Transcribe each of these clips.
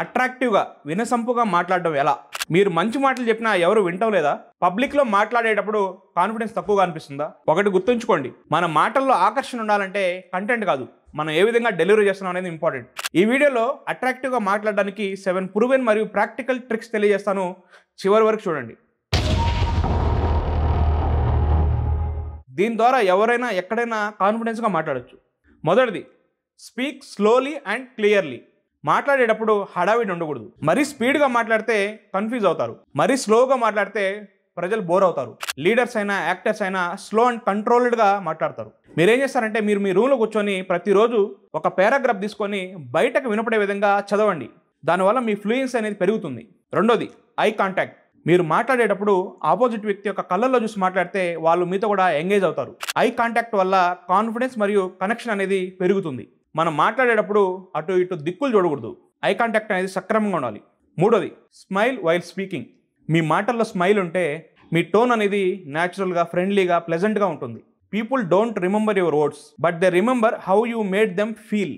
అట్రాక్టివ్గా వినసంపుగా మాట్లాడడం ఎలా? మీరు మంచి మాటలు చెప్పినా ఎవరు వింటం లేదా? పబ్లిక్లో మాట్లాడేటప్పుడు కాన్ఫిడెన్స్ తక్కువగా అనిపిస్తుందా? ఒకటి గుర్తుంచుకోండి, మన మాటల్లో ఆకర్షణ ఉండాలంటే కంటెంట్ కాదు, మనం ఏ విధంగా డెలివరీ చేస్తున్నాం అనేది ఇంపార్టెంట్. ఈ వీడియోలో అట్రాక్టివ్గా మాట్లాడడానికి 7 ప్రూవెన్ మరియు ప్రాక్టికల్ ట్రిక్స్ తెలియజేస్తాను. చివరి వరకు చూడండి. దీని ద్వారా ఎవరైనా ఎక్కడైనా కాన్ఫిడెన్స్గా మాట్లాడచ్చు. మొదటిది, స్పీక్ స్లోలీ అండ్ క్లియర్లీ. మాట్లాడేటప్పుడు హడావిడి ఉండకూడదు. మరీ స్పీడ్గా మాట్లాడితే కన్ఫ్యూజ్ అవుతారు, మరీ స్లోగా మాట్లాడితే ప్రజలు బోర్ అవుతారు. లీడర్స్ అయినా యాక్టర్స్ అయినా స్లో అండ్ కంట్రోల్డ్గా మాట్లాడతారు. మీరేం చేస్తారంటే మీరు మీ రూమ్లో కూర్చొని ప్రతిరోజు ఒక పారాగ్రాఫ్ తీసుకొని బయటకు వినపడే విధంగా చదవండి. దానివల్ల మీ ఫ్లూయెన్సీ అనేది పెరుగుతుంది. రెండోది, ఐ కాంటాక్ట్. మీరు మాట్లాడేటప్పుడు ఆపోజిట్ వ్యక్తి యొక్క కళ్ళల్లో చూసి మాట్లాడితే వాళ్ళు మీతో కూడా ఎంగేజ్ అవుతారు. ఐ కాంటాక్ట్ వల్ల కాన్ఫిడెన్స్ మరియు కనెక్షన్ అనేది పెరుగుతుంది. మనం మాట్లాడేటప్పుడు అటు ఇటు దిక్కులు చూడకూడదు. ఐ కాంటాక్ట్ అనేది సక్రమంగా ఉండాలి. మూడోది, స్మైల్ వైల్ స్పీకింగ్. మీ మాటల్లో స్మైల్ ఉంటే మీ టోన్ అనేది న్యాచురల్గా, ఫ్రెండ్లీగా, ప్లెజెంట్గా ఉంటుంది. People don't remember your words but they remember how you made them feel.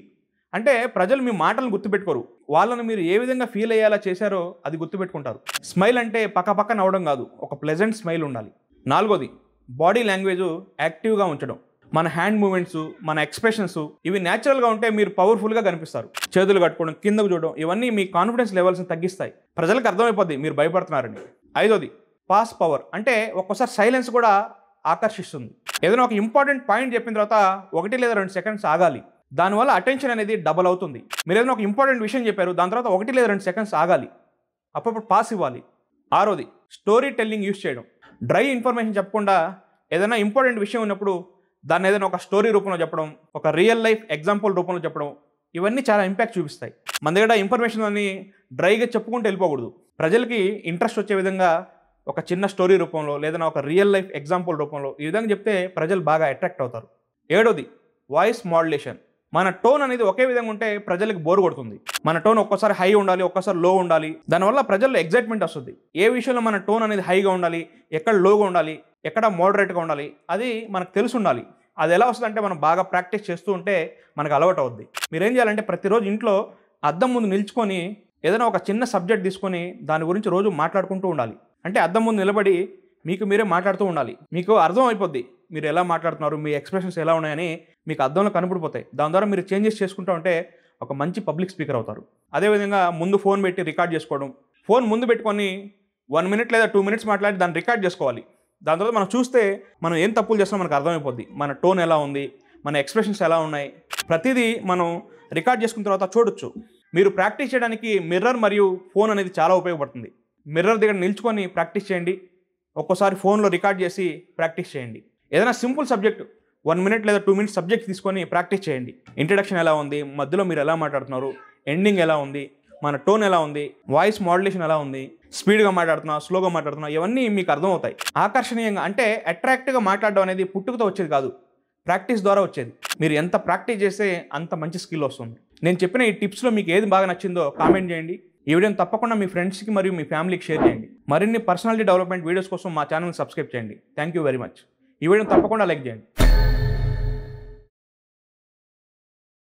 అంటే ప్రజలు మీ మాటలను గుర్తుపెట్టుకోరు, వాళ్ళని మీరు ఏ విధంగా ఫీల్ అయ్యేలా చేశారో అది గుర్తుపెట్టుకుంటారు. స్మైల్ అంటే పక్క నవ్వడం కాదు, ఒక ప్లెజెంట్ స్మైల్ ఉండాలి. నాలుగోది, బాడీ లాంగ్వేజ్ యాక్టివ్గా ఉంచడం. మన హ్యాండ్ మూమెంట్స్, మన ఎక్స్ప్రెషన్స్ ఇవి న్యాచురల్గా ఉంటే మీరు పవర్ఫుల్గా కనిపిస్తారు. చేతులు కట్టుకోవడం, కిందకు చూడడం ఇవన్నీ మీ కాన్ఫిడెన్స్ లెవెల్స్ని తగ్గిస్తాయి. ప్రజలకు అర్థమైపోద్ది మీరు భయపడుతున్నారని. ఐదోది, పాస్ పవర్. అంటే ఒక్కోసారి సైలెన్స్ కూడా ఆకర్షిస్తుంది. ఏదైనా ఒక ఇంపార్టెంట్ పాయింట్ చెప్పిన తర్వాత 1 లేదా 2 సెకండ్స్ ఆగాలి. దానివల్ల అటెన్షన్ అనేది డబల్ అవుతుంది. మీరు ఏదైనా ఒక ఇంపార్టెంట్ విషయం చెప్పారు, దాని తర్వాత 1 లేదా 2 సెకండ్స్ ఆగాలి, అప్పుడప్పుడు పాస్ ఇవ్వాలి. ఆరోది, స్టోరీ టెల్లింగ్ యూస్ చేయడం. డ్రై ఇన్ఫర్మేషన్ చెప్పకుండా ఏదైనా ఇంపార్టెంట్ విషయం ఉన్నప్పుడు దాన్ని ఏదైనా ఒక స్టోరీ రూపంలో చెప్పడం, ఒక రియల్ లైఫ్ ఎగ్జాంపుల్ రూపంలో చెప్పడం, ఇవన్నీ చాలా ఇంపాక్ట్ చూపిస్తాయి. మన దగ్గర ఇన్ఫర్మేషన్ అని డ్రైగా చెప్పుకుంటూ వెళ్ళిపోకూడదు. ప్రజలకి ఇంట్రెస్ట్ వచ్చే విధంగా ఒక చిన్న స్టోరీ రూపంలో లేదా ఒక రియల్ లైఫ్ ఎగ్జాంపుల్ రూపంలో ఈ విధంగా చెప్తే ప్రజలు బాగా అట్రాక్ట్ అవుతారు. ఏడోది, వాయిస్ మాడ్యులేషన్. మన టోన్ అనేది ఒకే విధంగా ఉంటే ప్రజలకు బోర్ కొడుతుంది. మన టోన్ ఒక్కోసారి హై ఉండాలి, ఒక్కోసారి లో ఉండాలి. దానివల్ల ప్రజల్లో ఎగ్జైట్మెంట్ వస్తుంది. ఏ విషయంలో మన టోన్ అనేది హైగా ఉండాలి, ఎక్కడ లోగా ఉండాలి, ఎక్కడ మోడరేట్గా ఉండాలి, అది మనకు తెలిసి ఉండాలి. అది ఎలా వస్తుందంటే మనం బాగా ప్రాక్టీస్ చేస్తూ ఉంటే మనకు అలవాటు అవుద్ది. మీరేం చేయాలంటే ప్రతిరోజు ఇంట్లో అద్దం ముందు నిల్చుకొని ఏదైనా ఒక చిన్న సబ్జెక్ట్ తీసుకొని దాని గురించి రోజు మాట్లాడుకుంటూ ఉండాలి. అంటే అద్దం ముందు నిలబడి మీకు మీరే మాట్లాడుతూ ఉండాలి. మీకు అర్థం అయిపోద్ది మీరు ఎలా మాట్లాడుతున్నారు, మీ ఎక్స్ప్రెషన్స్ ఎలా ఉన్నాయని మీకు అద్దంలో కనపడిపోతాయి. దాని ద్వారా మీరు చేంజెస్ చేసుకుంటూ ఉంటే ఒక మంచి పబ్లిక్ స్పీకర్ అవుతారు. అదేవిధంగా ముందు ఫోన్ పెట్టి రికార్డ్ చేసుకోవడం. ఫోన్ ముందు పెట్టుకొని 1 మినిట్ లేదా 2 మినిట్స్ మాట్లాడి దాన్ని రికార్డ్ చేసుకోవాలి. దాని తర్వాత మనం చూస్తే మనం ఏం తప్పులు చేస్తున్నాం మనకు అర్థమైపోద్ది. మన టోన్ ఎలా ఉంది, మన ఎక్స్ప్రెషన్స్ ఎలా ఉన్నాయి, ప్రతిదీ మనం రికార్డ్ చేసుకున్న తర్వాత చూడొచ్చు. మీరు ప్రాక్టీస్ చేయడానికి మిర్రర్ మరియు ఫోన్ అనేది చాలా ఉపయోగపడుతుంది. మిర్రర్ దగ్గర నిల్చుకొని ప్రాక్టీస్ చేయండి. ఒక్కోసారి ఫోన్లో రికార్డ్ చేసి ప్రాక్టీస్ చేయండి. ఏదైనా సింపుల్ సబ్జెక్ట్ 1 మినిట్ లేదా 2 మినిట్స్ సబ్జెక్ట్ తీసుకొని ప్రాక్టీస్ చేయండి. ఇంట్రడక్షన్ ఎలా ఉంది, మధ్యలో మీరు ఎలా మాట్లాడుతున్నారు, ఎండింగ్ ఎలా ఉంది, మన టోన్ ఎలా ఉంది, వాయిస్ మాడ్యులేషన్ ఎలా ఉంది, స్పీడ్గా మాట్లాడుతున్నా, స్లోగా మాట్లాడుతున్నా, ఇవన్నీ మీకు అర్థమవుతాయి. ఆకర్షణీయంగా అంటే అట్రాక్టివ్గా మాట్లాడడం అనేది పుట్టుకతో వచ్చేది కాదు, ప్రాక్టీస్ ద్వారా వచ్చేది. మీరు ఎంత ప్రాక్టీస్ చేస్తే అంత మంచి స్కిల్ వస్తుంది. నేను చెప్పిన ఈ టిప్స్లో మీకు ఏది బాగా నచ్చిందో కామెంట్ చేయండి. ఈ వీడియోని తప్పకుండా మీ ఫ్రెండ్స్కి మరియు మీ ఫ్యామిలీకి షేర్ చేయండి. మరిన్ని పర్సనాలిటీ డెవలప్మెంట్ వీడియోస్ కోసం మా ఛానల్ని సబ్స్క్రైబ్ చేయండి. Thank you very much. ఈ వీడియోని తప్పకుండా లైక్ చేయండి.